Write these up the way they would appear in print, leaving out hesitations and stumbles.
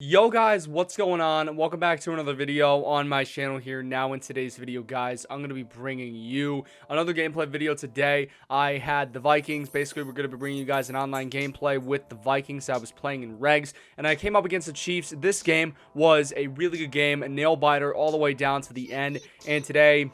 Yo guys, what's going on? Welcome back to another video on my channel here. Now in today's video, guys, I'm going to be bringing you another gameplay video today. I had the Vikings. Basically, we're going to be bringing you guys an online gameplay with the Vikings. I was playing in regs and I came up against the Chiefs. This game was a really good game, a nail biter all the way down to the end. And today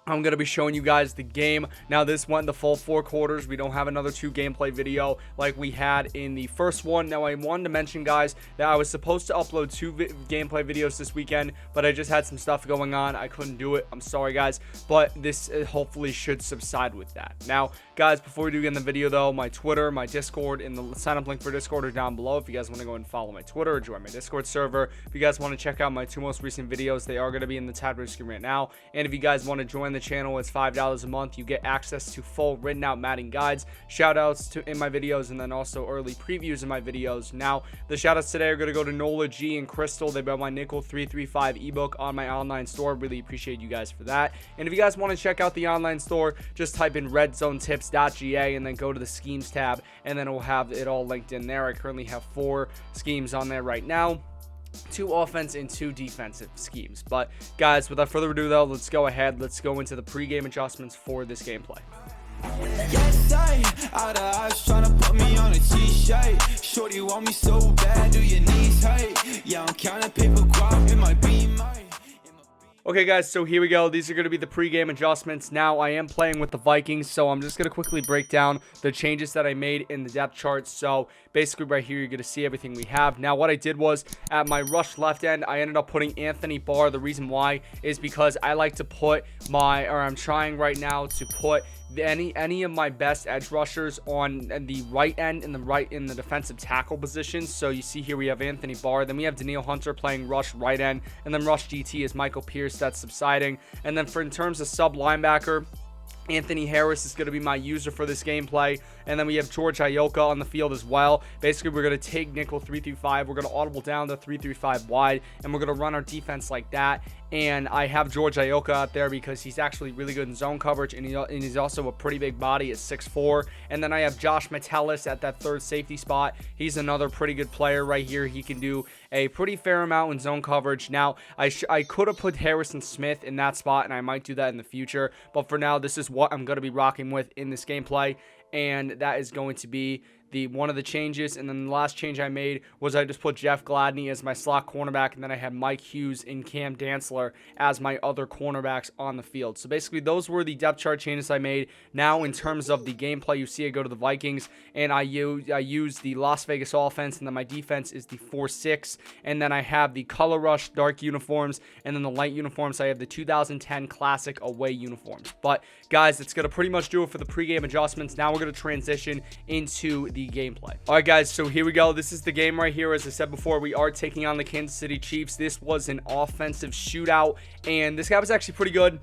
I'm going to be showing you guys the game. Now, this went the full 4 quarters. We don't have another 2 gameplay video like we had in the first one. Now, I wanted to mention, guys, that I was supposed to upload 2 gameplay videos this weekend, but I just had some stuff going on. I couldn't do it. I'm sorry, guys, but this hopefully should subside with that. Now, guys, before we do get in the video, though, my Twitter, my Discord, and the sign-up link for Discord are down below if you guys want to go and follow my Twitter or join my Discord server. If you guys want to check out my 2 most recent videos, they are going to be in the tab screen right now. And if you guys want to join the channel, it's $5 a month. You get access to full written out Madden guides, shout outs in my videos, and then also early previews in my videos. Now, the shout outs today are going to go to Nola, G, and Crystal. They bought my Nickel 335 ebook on my online store. Really appreciate you guys for that. And if you guys want to check out the online store, just type in redzonetips.ga and then go to the schemes tab, and then it will have it all linked in there. I currently have 4 schemes on there right now. 2 offense and 2 defensive schemes. But guys, without further ado though, let's go ahead. Let's go into the pregame adjustments for this gameplay. Yes, out of eyes trying to put me on a t-shirt. Shorty want me so bad, do your knees hurt? Yeah, I'm counting paper guap in my beamer. Okay, guys, so here we go. These are going to be the pregame adjustments. Now, I am playing with the Vikings, so I'm just going to quickly break down the changes that I made in the depth chart. So, basically, right here, you're going to see everything we have. Now, what I did was, at my rush left end, I ended up putting Anthony Barr. The reason why is because I like to put I'm trying right now to put any of my best edge rushers on the right end in the defensive tackle positions. So you see here we have Anthony Barr, then we have Daniil Hunter playing rush right end, and then rush GT is Michael Pierce. That's subsiding. And then in terms of sub linebacker, Anthony Harris is going to be my user for this gameplay. And then we have George Ioka on the field as well. Basically, we're going to take nickel 3-5. We're going to audible down to 3-5 wide. And we're going to run our defense like that. And I have George Ioka out there because he's actually really good in zone coverage. And he's also a pretty big body at 6'4". And then I have Josh Metellus at that third safety spot. He's another pretty good player right here. He can do a pretty fair amount in zone coverage. Now, I could have put Harrison Smith in that spot, and I might do that in the future. But for now, this is what I'm going to be rocking with in this gameplay. And that is going to be one of the changes. And then the last change I made was I just put Jeff Gladney as my slot cornerback, and then I had Mike Hughes and Cam Dantzler as my other cornerbacks on the field. So basically, those were the depth chart changes I made. Now, in terms of the gameplay, you see I go to the Vikings, and I use the Las Vegas offense, and then my defense is the 4-6, and then I have the color rush dark uniforms, and then the light uniforms. I have the 2010 classic away uniforms. But guys, that's going to pretty much do it for the pregame adjustments. Now we're going to transition into the gameplay. All right, guys, so here we go. This is the game right here. As I said before, we are taking on the Kansas City Chiefs. This was an offensive shootout, and this guy was actually pretty good.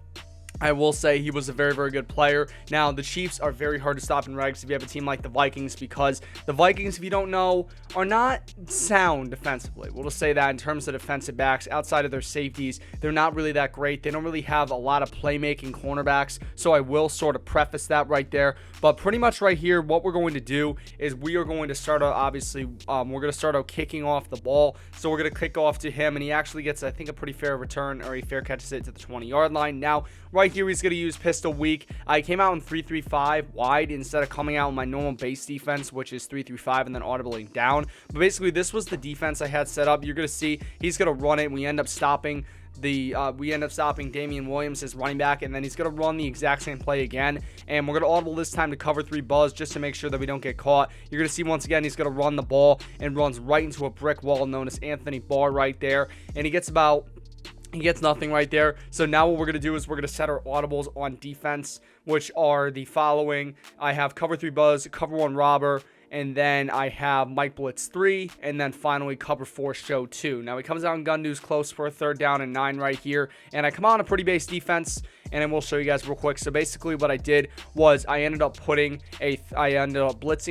I will say he was a very, very good player. Now, the Chiefs are very hard to stop in regs if you have a team like the Vikings, because the Vikings, if you don't know, are not sound defensively. We'll just say that in terms of defensive backs. Outside of their safeties, they're not really that great. They don't really have a lot of playmaking cornerbacks, so I will sort of preface that right there. But pretty much right here, what we're going to do is we are going to start out, obviously, we're going to start out kicking off the ball. So we're going to kick off to him, and he actually gets, I think, a pretty fair return, or he fair catches it to the 20-yard line. Now, right here, he's going to use pistol weak. I came out in 3-3-5 wide instead of coming out in my normal base defense, which is 3-3-5 and then audibling down. But basically, this was the defense I had set up. You're going to see he's going to run it, and we end up stopping Damian Williams as running back, and then he's going to run the exact same play again, and we're going to audible this time to cover 3 buzz just to make sure that we don't get caught. You're going to see once again he's going to run the ball and runs right into a brick wall known as Anthony Barr right there, and he gets nothing right there. So now what we're going to do is we're going to set our audibles on defense, which are the following. I have cover 3 buzz, cover 1 robber, and then I have Mike Blitz 3, and then finally cover 4 show 2. Now he comes out in gun news close for a 3rd down and 9 right here, and I come on a pretty base defense, and then we'll show you guys real quick. So basically what I did was I ended up blitzing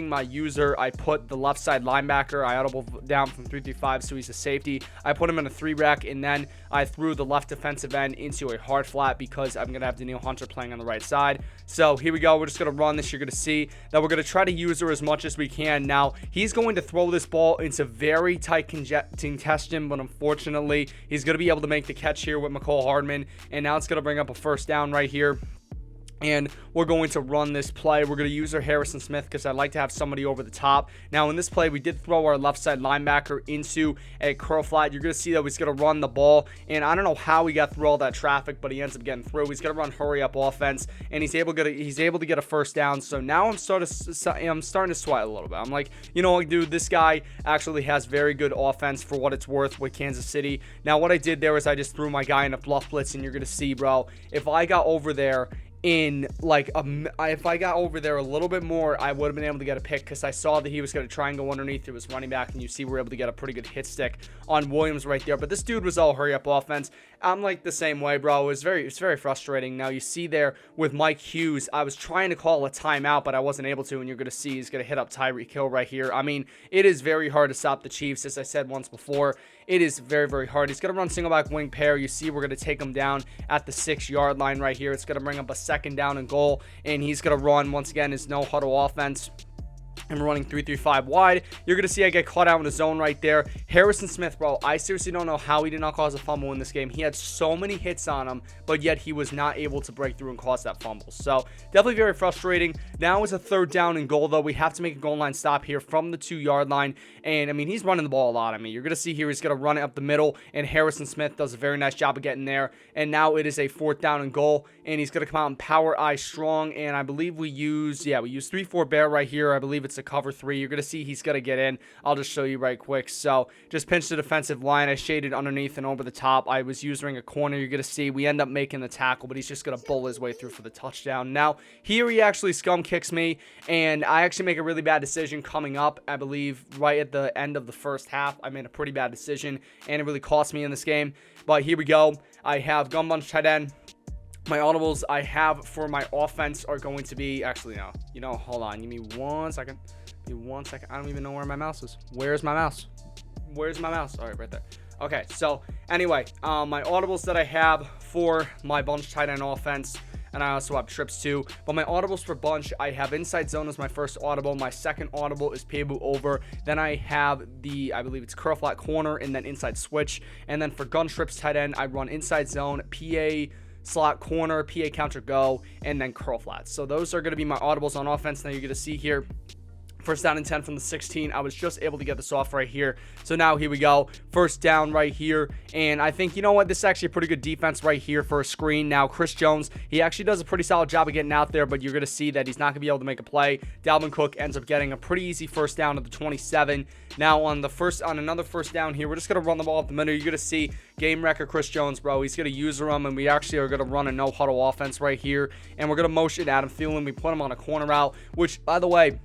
my user. I put the left side linebacker. I audibled down from 3-5, so he's a safety. I put him in a 3-rack, and then I threw the left defensive end into a hard flat because I'm going to have Daniil Hunter playing on the right side. So here we go. We're just going to run this. You're going to see that we're going to try to use her as much as we can. Now, he's going to throw this ball into very tight congestion, but unfortunately, he's going to be able to make the catch here with McCall Hardman, and now it's going to bring up a first down right here. And we're going to run this play. We're going to use our Harrison Smith because I'd like to have somebody over the top. Now, in this play, we did throw our left side linebacker into a curl flat. You're going to see that he's going to run the ball. And I don't know how he got through all that traffic, but he ends up getting through. He's going to run hurry up offense, and he's able to get a first down. So now I'm starting to sweat a little bit. I'm like, you know what, dude, this guy actually has very good offense for what it's worth with Kansas City. Now, what I did there is I just threw my guy in a bluff blitz, and you're going to see, bro, if I got over there if I got over there a little bit more, I would have been able to get a pick because I saw that he was going to try and go underneath. It was running back, and you see we're able to get a pretty good hit stick on Williams right there. But this dude was all hurry up offense. I'm like the same way, bro. It's very frustrating. Now you see there with Mike Hughes, I was trying to call a timeout, but I wasn't able to, and you're going to see he's going to hit up Tyreek Hill right here. I mean, it is very hard to stop the Chiefs, as I said once before. It is very hard. He's going to run single back wing pair. You see we're going to take him down at the 6-yard line right here. It's going to bring up a second down and goal, and he's going to run once again his no huddle offense. And we're running 3-3-5 wide. You're going to see I get caught out in the zone right there. Harrison Smith, bro, I seriously don't know how he did not cause a fumble in this game. He had so many hits on him, but yet he was not able to break through and cause that fumble. So definitely very frustrating. Now it's a 3rd down and goal, though. We have to make a goal line stop here from the 2-yard line. And, I mean, he's running the ball a lot. I mean, you're going to see here he's going to run it up the middle, and Harrison Smith does a very nice job of getting there. And now it is a 4th down and goal, and he's going to come out and power eye strong. And I believe we use 3-4 bear right here. I believe it's a cover 3. You're going to see he's going to get in. I'll just show you right quick. So just pinch the defensive line. I shaded underneath and over the top. I was using a corner. You're going to see we end up making the tackle, but he's just going to bowl his way through for the touchdown. Now here he actually scum kicks me, and I actually make a really bad decision coming up. I believe right at the end of the first half, I made a pretty bad decision, and it really cost me in this game. But here we go. I have gun bunch tight end. My audibles I have for my offense are going to be, actually, no. You know, hold on. Give me 1 second. Give me 1 second. I don't even know where my mouse is. Where's my mouse? Where's my mouse? All right, right there. Okay, so anyway, my audibles that I have for my bunch tight end offense, and I also have trips too, but my audibles for bunch, I have inside zone as my first audible. My second audible is Payboot over. Then I have I believe it's curl flat corner, and then inside switch. And then for gun trips tight end, I run inside zone, PA slot corner, PA counter go, and then curl flats. So those are going to be my audibles on offense. Now you're going to see here, 1st down and 10 from the 16. I was just able to get this off right here. So now here we go. 1st down right here. And I think, you know what? This is actually a pretty good defense right here for a screen. Now, Chris Jones, he actually does a pretty solid job of getting out there, but you're going to see that he's not going to be able to make a play. Dalvin Cook ends up getting a pretty easy 1st down at the 27. Now, on another 1st down here, we're just going to run the ball up the middle. You're going to see game record Chris Jones, bro. He's going to use him, and we actually are going to run a no-huddle offense right here. And we're going to motion Adam Thielen. We put him on a corner route, which, by the way,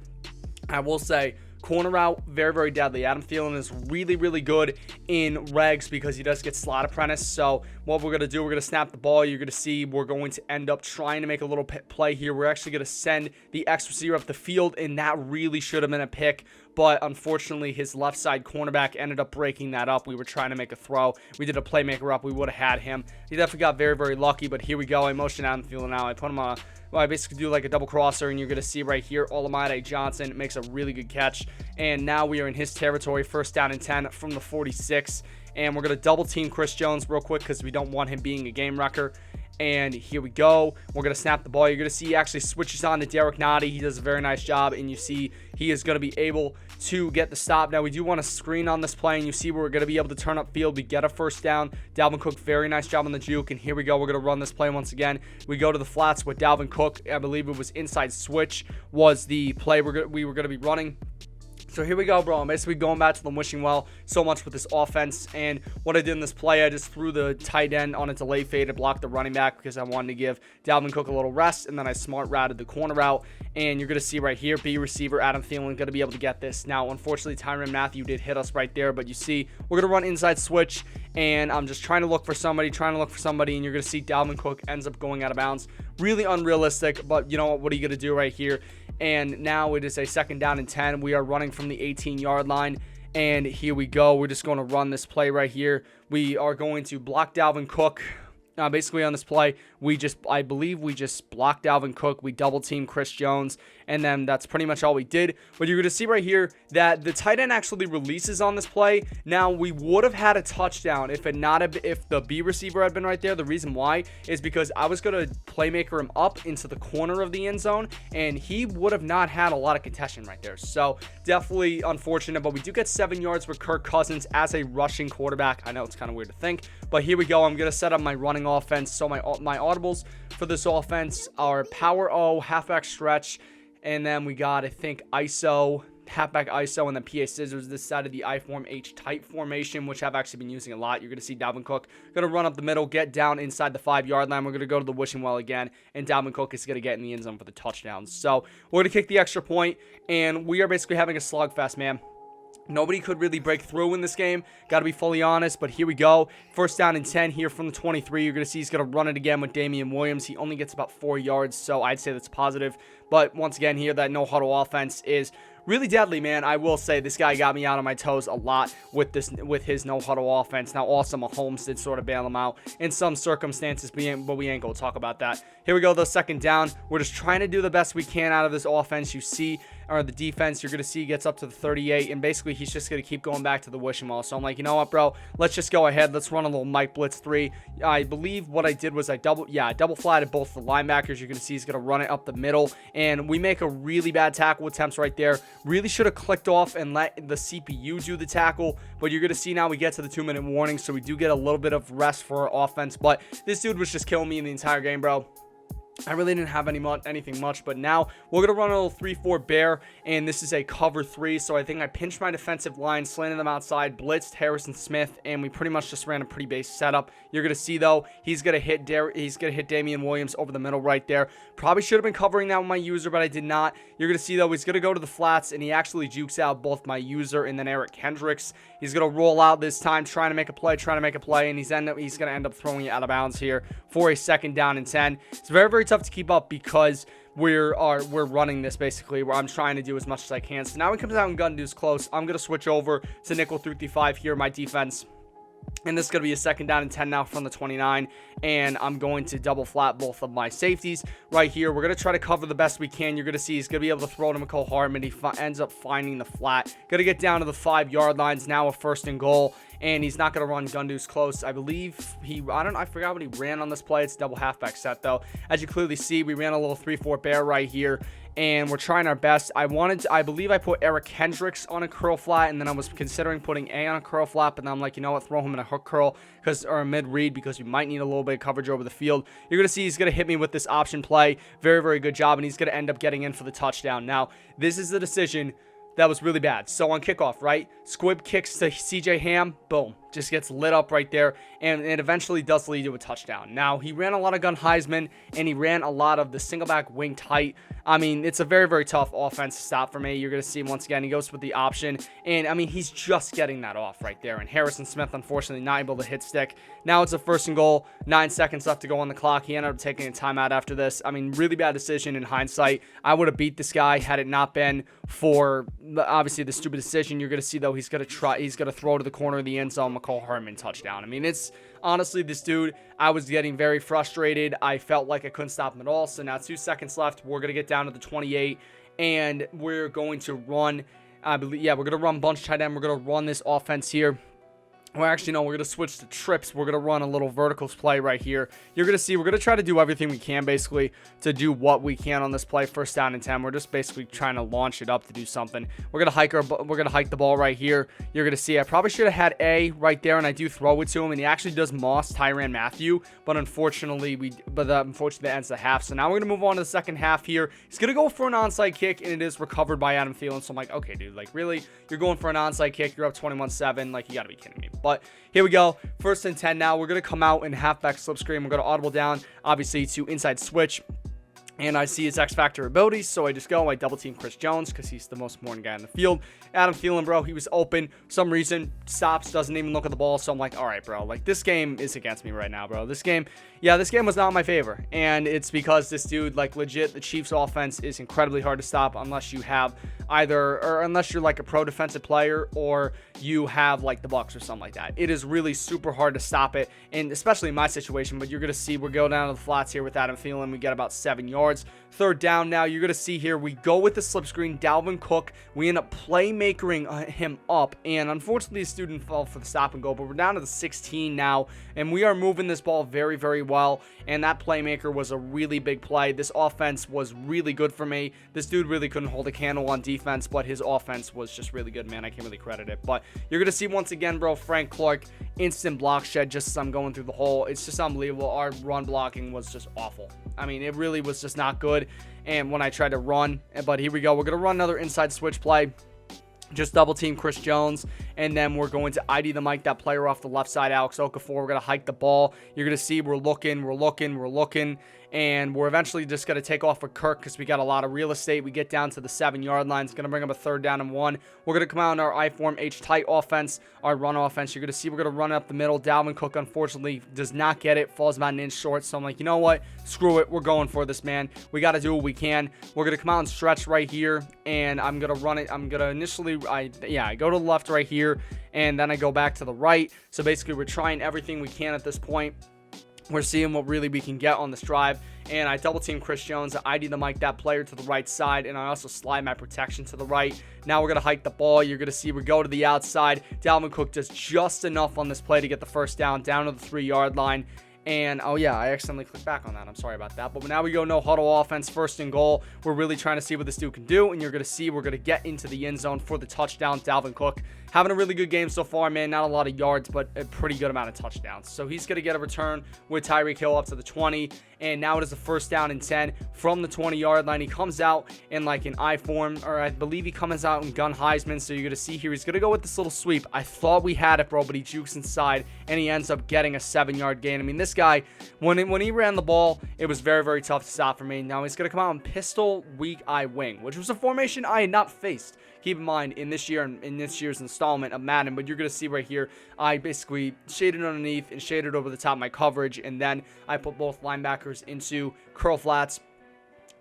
I will say, corner route, very deadly. Adam Thielen is really good in regs because he does get slot apprentice. So what we're going to do, we're going to snap the ball. You're going to see we're going to end up trying to make a little play here. We're actually going to send the X receiver up the field, and that really should have been a pick. But unfortunately, his left side cornerback ended up breaking that up. We were trying to make a throw. We did a playmaker up. We would have had him. He definitely got very lucky, but here we go. I motion Adam Thielen now. I put him on I basically do like a double crosser, and you're going to see right here, Olamide Johnson makes a really good catch. And now we are in his territory, 1st down and 10 from the 46. And we're going to double team Chris Jones real quick because we don't want him being a game wrecker. And here we go. We're going to snap the ball. You're going to see he actually switches on to Derek Nottie. He does a very nice job, and you see he is going to be able to get the stop. Now, we do want to screen on this play, and you see we're going to be able to turn up field. We get a 1st down. Dalvin Cook, very nice job on the juke, and here we go. We're going to run this play once again. We go to the flats with Dalvin Cook. I believe it was inside switch was the play we were going to be running. So here we go, bro. I'm basically going back to them wishing well so much with this offense. And what I did in this play, I just threw the tight end on a delay fade to block the running back because I wanted to give Dalvin Cook a little rest. And then I smart routed the corner route. And you're going to see right here, B receiver, Adam Thielen, going to be able to get this. Now, unfortunately, Tyrann Mathieu did hit us right there. But you see, we're going to run inside switch. And I'm just trying to look for somebody. And you're going to see Dalvin Cook ends up going out of bounds. Really unrealistic. But you know what? What are you going to do right here? And now it is a 2nd down and 10. We are running from the 18-yard line. And here we go. We're just going to run this play right here. We are going to block Dalvin Cook. Basically on this play, I believe we just blocked Dalvin Cook. We double team Chris Jones, and then that's pretty much all we did. But you're going to see right here that the tight end actually releases on this play. Now, we would have had a touchdown if the B receiver had been right there. The reason why is because I was going to playmaker him up into the corner of the end zone, and he would have not had a lot of contention right there. So definitely unfortunate, but we do get 7 yards with Kirk Cousins as a rushing quarterback. I know it's kind of weird to think, but here we go. I'm going to set up my running offense. So my audibles for this offense are power O, halfback stretch, and then we got, I think, ISO, halfback ISO, and then PA scissors this side of the I form H tight formation, which I've actually been using a lot. You're going to see Dalvin Cook going to run up the middle, get down inside the 5-yard line. We're going to go to the wishing well again, and Dalvin Cook is going to get in the end zone for the touchdown. So we're going to kick the extra point, and we are basically having a slugfest, man. Nobody could really break through in this game. Got to be fully honest, but here we go. 1st down and 10 here from the 23. You're going to see he's going to run it again with Damian Williams. He only gets about 4 yards, so I'd say that's positive. But once again here, that no-huddle offense is really deadly, man. I will say this guy got me out on my toes a lot with his no-huddle offense. Now, also Mahomes did sort of bail him out in some circumstances, but we ain't going to talk about that. Here we go, the 2nd down. We're just trying to do the best we can out of this offense. You see, or the defense, you're going to see gets up to the 38, and basically he's just going to keep going back to the wishing well. So I'm like, you know what, bro? Let's just go ahead. Let's run a little Mike Blitz 3. I believe what I did was I double flatted both the linebackers. You're going to see he's going to run it up the middle, and we make a really bad tackle attempts right there. Really should have clicked off and let the CPU do the tackle, but you're going to see now we get to the 2-minute warning, so we do get a little bit of rest for our offense, but this dude was just killing me in the entire game, bro. I really didn't have anything much, but now we're going to run a little 3-4 bear, and this is a cover 3, so I think I pinched my defensive line, slanted them outside, blitzed Harrison Smith, and we pretty much just ran a pretty base setup. You're going to see, though, he's going to hit Damian Williams over the middle right there. Probably should have been covering that with my user, but I did not. You're going to see, though, he's going to go to the flats, and he actually jukes out both my user and then Eric Kendricks. He's going to roll out this time, trying to make a play, and he's going to end up throwing it out of bounds here for a 2nd down and 10. It's very, very tough to keep up because we're running this basically where I'm trying to do as much as I can. So now it comes out and gun dude's close. I'm going to switch over to nickel 3-5 here, my defense. And this is going to be a 2nd down and 10 now from the 29. And I'm going to double flat both of my safeties right here. We're going to try to cover the best we can. You're going to see he's going to be able to throw to McCole Hardman. He ends up finding the flat. Going to get down to the 5-yard lines. Now a 1st and goal. And he's not going to run gun deuce close. I believe I forgot what he ran on this play. It's double halfback set though. As you clearly see, we ran a little 3-4 bear right here. And we're trying our best. I believe I put Eric Kendricks on a curl flat, and then I was considering putting A on a curl flat, but then I'm like, you know what, throw him in a hook curl or a mid read because we might need a little bit of coverage over the field. You're going to see he's going to hit me with this option play. Very, very good job, and he's going to end up getting in for the touchdown. Now, this is the decision that was really bad. So on kickoff, right? Squib kicks to CJ Ham. Boom. Just gets lit up right there. And it eventually does lead to a touchdown. Now, he ran a lot of gun Heisman, and he ran a lot of the single back wing tight. I mean, it's a very, very tough offense to stop for me. You're going to see once again, he goes with the option. And, I mean, he's just getting that off right there. And Harrison Smith, unfortunately, not able to hit stick. Now it's a 1st and goal. 9 seconds left to go on the clock. He ended up taking a timeout after this. I mean, really bad decision in hindsight. I would have beat this guy had it not been for, obviously, the stupid decision. You're going to see, though, he's going to throw to the corner of the end zone. McCole Hardman touchdown. I mean, it's honestly, this dude, I was getting very frustrated. I felt like I couldn't stop him at all. So now 2 seconds left. We're going to get down to the 28, and we're going to run, I believe, yeah, we're going to run bunch tight end. We're going to run this offense here. Well, actually, no, we're going to switch to trips. We're going to run a little verticals play right here. You're going to see we're going to try to do everything we can, basically, to do what we can on this play. First down and 10. We're just basically trying to launch it up to do something. We're going to hike the ball right here. You're going to see I probably should have had A right there, and I do throw it to him, and he actually does moss Tyrann Matthew, but unfortunately, unfortunately, that ends the half. So now we're going to move on to the second half here. He's going to go for an onside kick, and it is recovered by Adam Thielen. So I'm like, okay, dude, like, really? You're going for an onside kick. You're up 21-7. Like, you got to be kidding me. But here we go. First and 10 now. We're going to come out in halfback slip screen. We're going to audible down, obviously, to inside switch. And I see his X Factor abilities, so I just go. I double team Chris Jones because he's the most important guy in the field. Adam Thielen, bro, he was open. Some reason, stops, doesn't even look at the ball. So I'm like, all right, bro. Like, this game is against me right now, bro. This game was not in my favor. And it's because this dude, like, legit, the Chiefs offense is incredibly hard to stop unless you have unless you're like a pro defensive player or you have like the Bucks or something like that. It is really super hard to stop it, and especially in my situation. But you're going to see we're going down to the flats here with Adam Thielen. We get about 7 yards. Third down now. You're going to see here we go with the slip screen. Dalvin Cook. We end up playmakering him up, and unfortunately, the student fell for the stop and go. But we're down to the 16 now, and we are moving this ball very, very well. And that playmaker was a really big play. This offense was really good for me. This dude really couldn't hold a candle on defense, but his offense was just really good, man. I can't really credit it. But you're going to see once again, bro, Frank Clark, instant block shed just as I'm going through the hole. It's just unbelievable. Our run blocking was just awful. I mean, it really was just not good. And when I tried to run, but here we go. We're going to run another inside switch play. Just double team Chris Jones, and then we're going to ID the Mike, that player off the left side, Alex Okafor. We're going to hike the ball. You're going to see we're looking, and we're eventually just going to take off with Kirk because we got a lot of real estate. We get down to the 7-yard line. It's going to bring up a 3rd down and 1. We're going to come out in our I-form H-tight offense, our run offense. You're going to see we're going to run up the middle. Dalvin Cook, unfortunately, does not get it. Falls about an inch short. So I'm like, you know what? Screw it. We're going for this, man. We got to do what we can. We're going to come out and stretch right here, and I'm going to run it. I'm going to initially, I go to the left right here, and then I go back to the right. So basically, we're trying everything we can at this point. We're seeing what really we can get on this drive. And I double team Chris Jones. I ID the Mike, that player, to the right side. And I also slide my protection to the right. Now we're going to hike the ball. You're going to see we go to the outside. Dalvin Cook does just enough on this play to get the first down to the 3-yard line. And, oh yeah, I accidentally clicked back on that. I'm sorry about that. But now we go no huddle offense, 1st and goal. We're really trying to see what this dude can do. And you're going to see we're going to get into the end zone for the touchdown. Dalvin Cook having a really good game so far, man. Not a lot of yards, but a pretty good amount of touchdowns. So he's going to get a return with Tyreek Hill up to the 20. And now it is a 1st down and 10 from the 20-yard line. He comes out in like an I form, or I believe he comes out in gun Heisman. So you're going to see here, he's going to go with this little sweep. I thought we had it, bro, but he jukes inside, and he ends up getting a 7-yard gain. I mean, this guy, when he ran the ball, it was very, very tough to stop for me. Now he's going to come out in pistol weak eye wing, which was a formation I had not faced. Keep in mind, in this year's installment of Madden, but you're going to see right here, I basically shaded underneath and shaded over the top of my coverage, and then I put both linebackers into curl flats.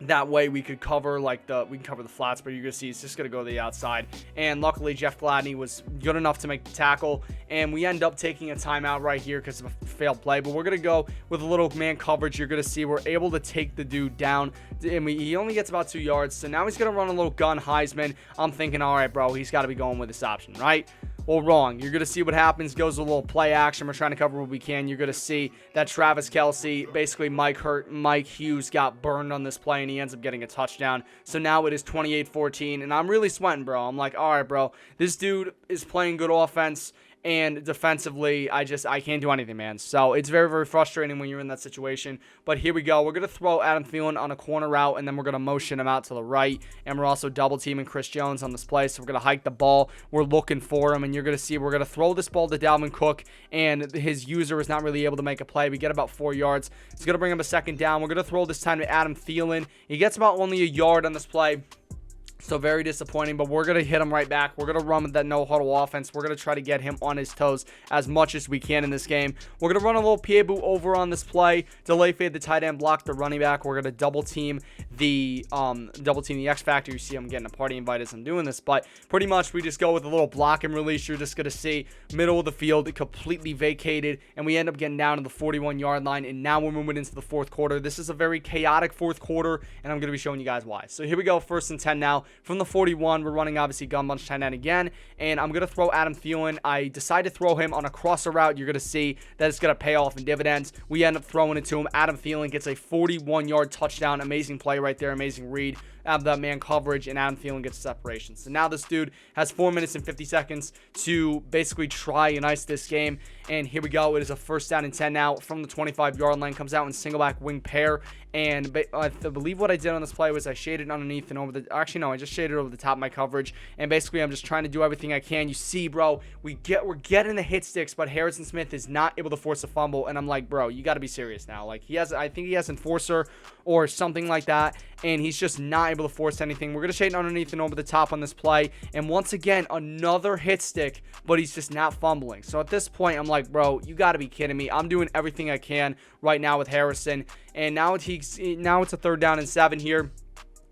That way we could cover the flats, but you're going to see it's just going to go to the outside. And luckily Jeff Gladney was good enough to make the tackle, and we end up taking a timeout right here because of a failed play. But we're going to go with a little man coverage. You're going to see we're able to take the dude down, and he only gets about 2 yards. So now he's going to run a little gun Heisman. I'm thinking, all right, bro, he's got to be going with this option, right? Well, wrong. You're going to see what happens. Goes a little play action. We're trying to cover what we can. You're going to see that Travis Kelce, basically Mike Hughes got burned on this play, and he ends up getting a touchdown. So now it is 28-14, and I'm really sweating, bro. I'm like, all right, bro, this dude is playing good offense, and defensively, I can't do anything, man. So it's very, very frustrating when you're in that situation. But here we go. We're going to throw Adam Thielen on a corner route, and then we're going to motion him out to the right. And we're also double teaming Chris Jones on this play. So we're going to hike the ball. We're looking for him, and you're going to see we're going to throw this ball to Dalvin Cook, and his user is not really able to make a play. We get about 4 yards. It's going to bring him a 2nd down. We're going to throw this time to Adam Thielen. He gets about only a yard on this play. So very disappointing, but we're going to hit him right back. We're going to run with that no-huddle offense. We're going to try to get him on his toes as much as we can in this game. We're going to run a little Playbooks over on this play. Delay fade the tight end, block the running back. We're going to double team the X Factor. You see I'm getting a party invite as I'm doing this, but pretty much we just go with a little block and release. You're just going to see middle of the field completely vacated, and we end up getting down to the 41-yard line, and now we're moving into the 4th quarter. This is a very chaotic 4th quarter, and I'm going to be showing you guys why. So here we go, 1st and 10 now. from the 41, we're running obviously gun bunch tight end again, and I'm going to throw Adam Thielen. I decide to throw him on a crosser route. You're going to see that it's going to pay off in dividends. We end up throwing it to him. Adam Thielen gets a 41-yard touchdown. Amazing play right there. Amazing read out of that man coverage, and Adam Thielen gets separation. So now this dude has 4 minutes and 50 seconds to basically try and ice this game. And here we go. It is a 1st down and 10 now from the 25-yard line. Comes out in single back wing pair. And I believe what I did on this play was I shaded underneath and over the... Actually, no, I just shaded over the top of my coverage. And basically, I'm just trying to do everything I can. You see, bro, we're getting the hit sticks, but Harrison Smith is not able to force a fumble. And I'm like, bro, you got to be serious now. Like, I think he has enforcer or something like that. And he's just not able to force anything. We're going to shade underneath and over the top on this play. And once again, another hit stick, but he's just not fumbling. So at this point, I'm like, bro, you got to be kidding me. I'm doing everything I can right now with Harrison. And now it's a 3rd down and 7 here.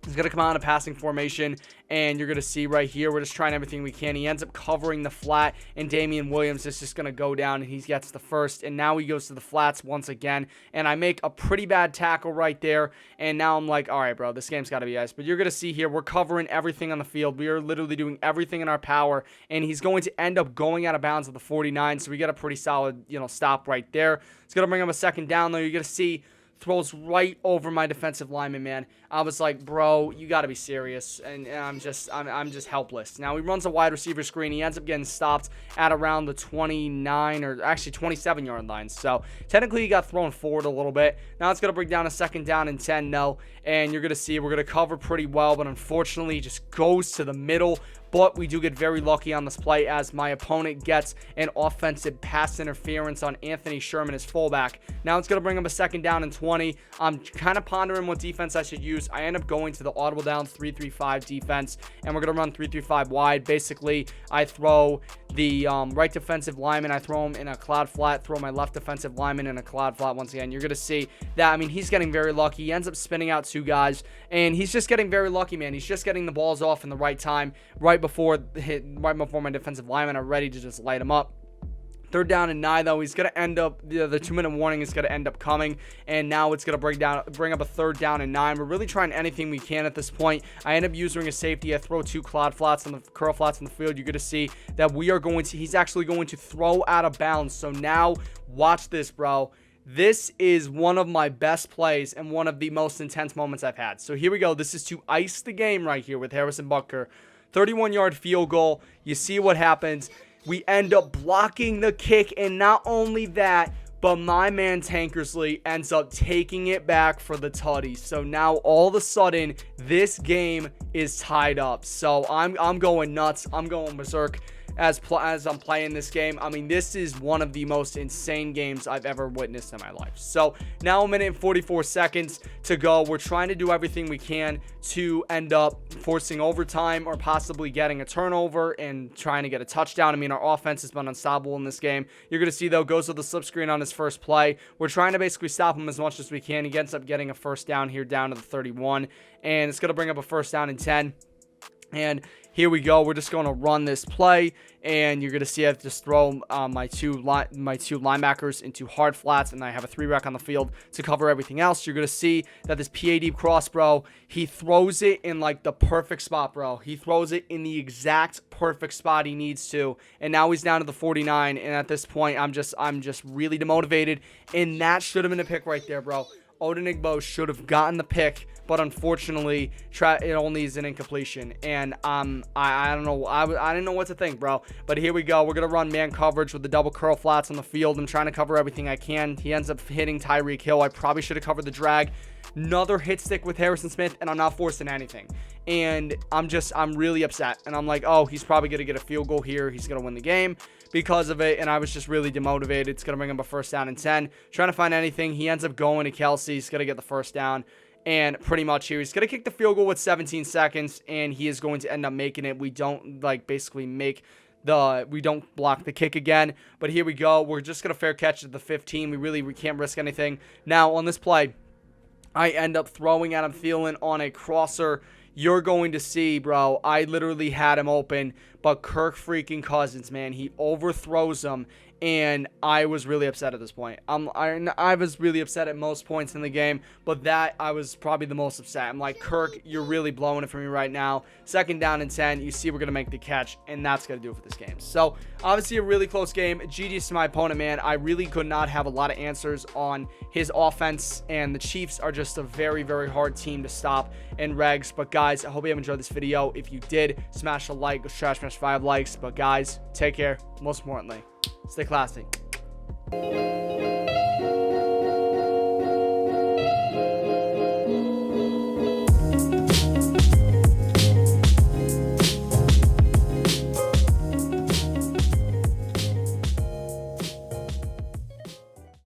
He's going to come out in a passing formation, and you're going to see right here, we're just trying everything we can. He ends up covering the flat, and Damian Williams is just going to go down, and he gets the first, and now he goes to the flats once again, and I make a pretty bad tackle right there, and now I'm like, all right, bro, this game's got to be ice. But you're going to see here, we're covering everything on the field. We are literally doing everything in our power, and he's going to end up going out of bounds at the 49, so we get a pretty solid, stop right there. It's going to bring him a 2nd down, though. You're going to see throws right over my defensive lineman, man. I was like, bro, you got to be serious. And I'm just helpless. Now he runs a wide receiver screen. He ends up getting stopped at around the 29 or actually 27-yard line. So technically he got thrown forward a little bit. Now it's going to bring down a 2nd down and 10, no. And you're going to see we're going to cover pretty well, but unfortunately he just goes to the middle. But we do get very lucky on this play as my opponent gets an offensive pass interference on Anthony Sherman as fullback. Now it's going to bring him a 2nd down and 20. I'm kind of pondering what defense I should use. I end up going to the audible down 3-3-5 defense, and we're going to run 3-3-5 wide. Basically, I throw the right defensive lineman. I throw him in a cloud flat, throw my left defensive lineman in a cloud flat once again. You're going to see that, I mean, he's getting very lucky. He ends up spinning out 2 guys, and he's just getting very lucky, man. He's just getting the balls off in the right time, right before my defensive linemen are ready to just light him up. 3rd down and 9, though. He's going to end up, the 2-minute warning is going to end up coming, and now it's going to bring up a 3rd down and 9. We're really trying anything we can at this point. I end up using a safety. I throw 2 cloud flats on the curl flats on the field. You're going to see that he's actually going to throw out of bounds. So now, watch this, bro. This is one of my best plays and one of the most intense moments I've had. So here we go. This is to ice the game right here with Harrison Butker. 31-yard field goal. You see what happens. We end up blocking the kick, and not only that, but my man Tankersley ends up taking it back for the tutty. So now all of a sudden, this game is tied up. So I'm going nuts. I'm going berserk as I'm playing this game. I mean, this is one of the most insane games I've ever witnessed in my life. So now 1 minute and 44 seconds to go. We're trying to do everything we can to end up forcing overtime or possibly getting a turnover and trying to get a touchdown. I mean, our offense has been unstoppable in this game. You're going to see, though, goes with the slip screen on his first play. We're trying to basically stop him as much as we can. He ends up getting a 1st down here down to the 31, and it's going to bring up a 1st down and 10. And here we go. We're just going to run this play, and you're going to see I just throw my two linebackers into hard flats, and I have a 3-rec on the field to cover everything else. You're going to see that this PA deep cross, bro, he throws it in like the perfect spot, bro. He throws it in the exact perfect spot he needs to, and now he's down to the 49, and at this point, I'm just really demotivated, and that should have been a pick right there, bro. Odenigbo should have gotten the pick, but unfortunately, it only is an incompletion. And I don't know. I didn't know what to think, bro. But here we go. We're gonna run man coverage with the double curl flats on the field. I'm trying to cover everything I can. He ends up hitting Tyreek Hill. I probably should have covered the drag. Another hit stick with Harrison Smith, and I'm not forcing anything. And I'm really upset. And I'm like, oh, he's probably gonna get a field goal here. He's gonna win the game because of it, and I was just really demotivated. It's going to bring him a 1st down and 10. Trying to find anything. He ends up going to Kelsey. He's going to get the 1st down, and pretty much here, he's going to kick the field goal with 17 seconds, and he is going to end up making it. We don't, we don't block the kick again, but here we go. We're just going to fair catch at the 15. We can't risk anything. Now, on this play, I end up throwing Adam Thielen on a crosser. You're going to see, bro, I literally had him open, but Kirk freaking Cousins, man, he overthrows him, and I was really upset at this point. I was really upset at most points in the game, but that I was probably the most upset. I'm like, Kirk, you're really blowing it for me right now. 2nd down and 10. You see we're going to make the catch, and that's going to do it for this game. So, obviously a really close game. GG's to my opponent, man. I really could not have a lot of answers on his offense, and the Chiefs are just a very, very hard team to stop in regs. But, guys, I hope you have enjoyed this video. If you did, smash a like. Go smash 5 likes. But, guys, take care. Most importantly, stay classy.